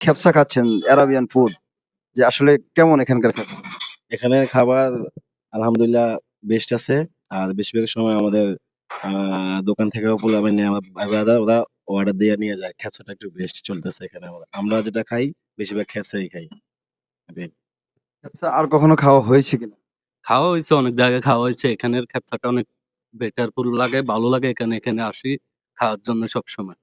খেপসা খাচ্ছেন, Arabian food, যে আসলে কেমন এখানকার খেপসা? এখানের খাবার আলহামদুলিল্লাহ বেস্ট আছে। আর বেশিরভাগ সময় আমাদের দোকান থেকেও পোলাপান নিয়ে আমার ভাই ব্রাদার ওরা অর্ডার দিয়ে নিয়ে যায়। খেপসাটা একটু বেস্ট চলতেছে এখানে। আমরা যেটা খাই বেশিরভাগ খেপসাই খাই। এটাই। খেপসা আর কখনো খাওয়া হয়েছে কিনা? খাওয়া হয়েছে, অনেক জায়গায় খাওয়া হয়েছে। এখানের খেপসাটা অনেক বেটারফুল লাগে, ভালো লাগে। এখানে আসি খাওয়ার জন্য সবসময়।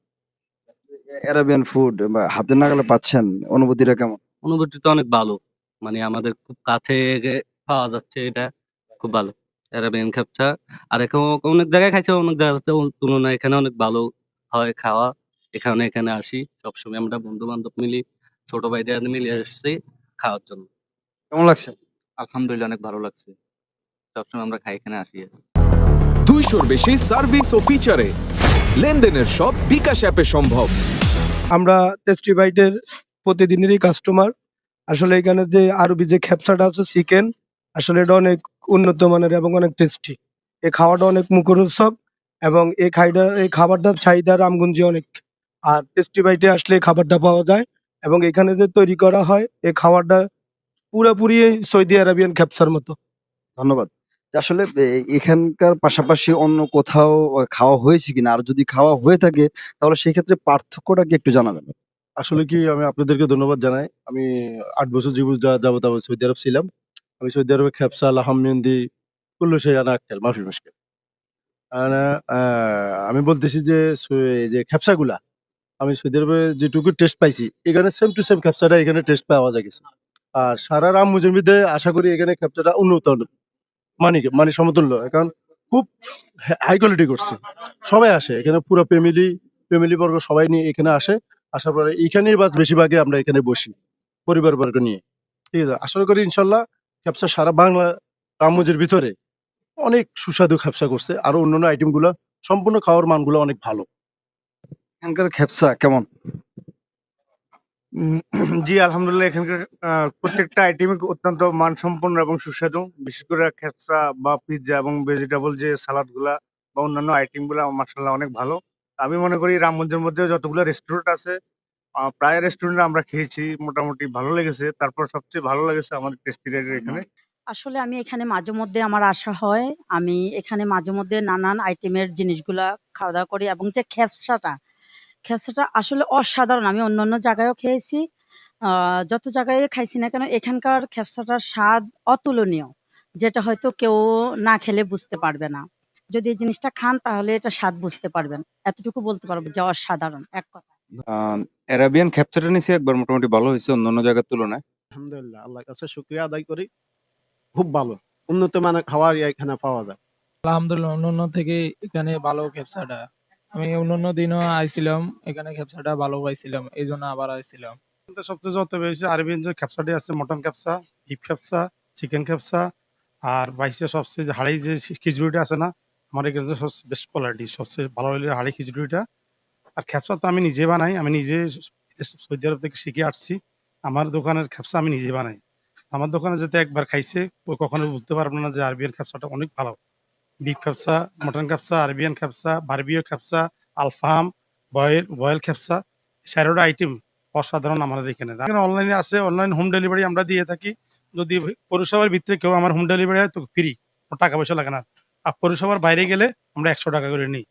অ্যারাবিয়ান ফুড বা হাতের নাগালে পাচ্ছেন, অনুভূতিটা কেমন? অনুভূতি তো অনেক ভালো, মানে আমাদের খুব কাছে পাওয়া যাচ্ছে, এটা খুব ভালো অ্যারাবিয়ান খেপসা। আর এখন অনেক জায়গায় খাইছে, অনেক জায়গার তুলনায় এখানে অনেক ভালো হয় খাওয়া। এখানে আসি সবসময়, আমরা বন্ধু বান্ধব মিলি, ছোট ভাইরা মিলে আসছি খাওয়ার জন্য। কেমন লাগছে? আলহামদুলিল্লাহ অনেক ভালো লাগছে, সবসময় আমরা খাই, এখানে আসি। 200-র বেশি সার্ভিস ও ফিচারে লেনদেনের সব বিকাশ অ্যাপে সম্ভব। আমরা টেস্টি বাইটের প্রতিদিনেরই কাস্টমার। আসলে এখানে যে আরবি যে খেপসাটা আছে চিকেন, আসলে এটা অনেক উন্নত মানের এবং অনেক টেস্টি। এই খাওয়াটা অনেক মুখরোচক এবং এই খাবারটার চাহিদা রামগঞ্জে অনেক। আর টেস্টি বাইটে আসলে এই খাবারটা পাওয়া যায় এবং এখানে যে তৈরি করা হয় এই খাবারটা পুরোপুরি এই সৌদি আরবিয়ান খেপসার মতো। ধন্যবাদ। যে আসলে এখানকার পাশাপাশি অন্য কোথাও খাওয়া হয়েছে কিনা? আর যদি খাওয়া হয়ে থাকে তাহলে সেক্ষেত্রে পার্থক্যটা কি একটু জানাবেন? আসলে কি আমি আপনাদেরকে ধন্যবাদ জানাই। আমি ৮ বছর যাবত আমি সৌদি আরব ছিলাম। আমি সৌদি আরবের খেপসা, লাহাম মেহেন্দি কুল্লু শাই আনা আক্কেল মাফি মুশকিল। আনা আ আমি বলতেছি যে এই যে খেপসাগুলা আমি সৌদি আরবে যেটুকু টেস্ট পাইছি এখানে সেম টু সেম খেপসাটা এখানে টেস্ট পাওয়া যায় গেছে। আর সারা রামগঞ্জের মধ্যে আশা করি এখানে খেপসাটা উন্নত মানে সমতুল্য। কারণ খুব হাই কোয়ালিটি করছে। সবাই আসে। এখানে পুরো ফ্যামিলি বর্গ সবাই নিয়ে এখানে আসে। আসার পরে এইখানেই বেশিরভাগই আমরা এখানে বসি। পরিবারবর্গ নিয়ে। ঠিক আছে? আশা করি ইনশাআল্লাহ খেপসা সারা বাংলা রামগঞ্জের ভিতরে অনেক সুস্বাদু খেপসা করছে। আরো অন্যান্য আইটেম গুলা সম্পূর্ণ খাওয়ার মানগুলো অনেক ভালো। এখানকার খেপসা কেমন? উম জি, আলহামদুলিল্লাহ এখানকার প্রত্যেকটা আইটেমই অত্যন্ত মানসম্পন্ন এবং সুস্বাদু। বিশেষ করে খেপসা বা পিজ্জা এবং ভেজিটেবল যে সালাদ গুলা বা অন্যান্য আইটেম গুলা মাশাআল্লাহ অনেক ভালো। আমি মনে করি রামগঞ্জের মধ্যে যতগুলো রেস্টুরেন্ট আছে প্রায় রেস্টুরেন্টে আমরা খেয়েছি, মোটামুটি ভালো লেগেছে। তারপর সবচেয়ে ভালো লেগেছে আমাদের টেস্টি রেটের এখানে। আসলে আমি এখানে মাঝে মধ্যে আমার আসা হয়। আমি এখানে মাঝে মধ্যে নানান আইটেমের জিনিসগুলা খাওয়া-দাওয়া করি এবং যে খেপসাটা আসলে অসাধারণ। আমি অন্যান্য জায়গায়ও খেয়েছি। আ যত জায়গায় খাইছি না কেন এখানকার খেপসাটার স্বাদ অতুলনীয়। যেটা হয়তো কেউ না খেলে বুঝতে পারবে না। যদি এই জিনিসটা খান তাহলে এটার স্বাদ বুঝতে পারবেন। এতটুকু বলতে পারবো যে অসাধারণ এক কথায়। অ্যারাবিয়ান খেপসাটা নিছি একবার, মোটামুটি ভালো হইছে অন্যান্য জায়গার তুলনায়। আলহামদুলিল্লাহ আল্লাহর কাছে শুকরিয়া আদায় করি। খুব ভালো। উন্নত মানের খাবার এখানে পাওয়া যায়। আলহামদুলিল্লাহ অন্যান্য থেকে এখানে ভালো খেপসাটা। আমি অন্যান্য দিনও আইছিলাম, এখানে খেপসাটা ভালো পাইছিলাম। এইজন্য আবার আইছিলাম। সবচেয়ে যত বেশি আরবিয়ান যে খেপসাটি আছে মটন খেপসা, বিফ খেপসা, চিকেন খেপসা আর বাইসে সবচেয়ে যে হাঁড়ি যে খিচুড়িটা আছে না? আমার এখানে যে সবচেয়ে বেস্ট কোয়ালিটি সবচেয়ে ভালো হইলো হাঁড়ি খিচুড়িটা। আর খেপসা তো আমি নিজে বানাই। আমি নিজে সৌদি আরব থেকে শিখে আসছি। আমার দোকানের খেপসা আমি নিজে বানাই। আমার দোকানে যেতে একবার খাইছে ও কখনো বলতে পারবে না যে আরবিয়ান খেপসাটা অনেক ভালো। বিফ খেপসা, মটন খেপসা, আরবিয়ান খেপসা, বারবিকিউ খেপসা, আলফাম, বয়েল খেপসা ১৬ টা আইটেম অসাধারণ আমাদের এখানে। এখানে অনলাইনে আছে, অনলাইন হোম ডেলিভারি আমরা দিয়ে থাকি। যদি পৌরসভার ভিতরে কেউ আমার হোম ডেলিভারি হয় তো ফ্রি। টাকা পয়সা লাগে না। আর পৌরসভার বাইরে গেলে আমরা ৳১০০ করে নিই।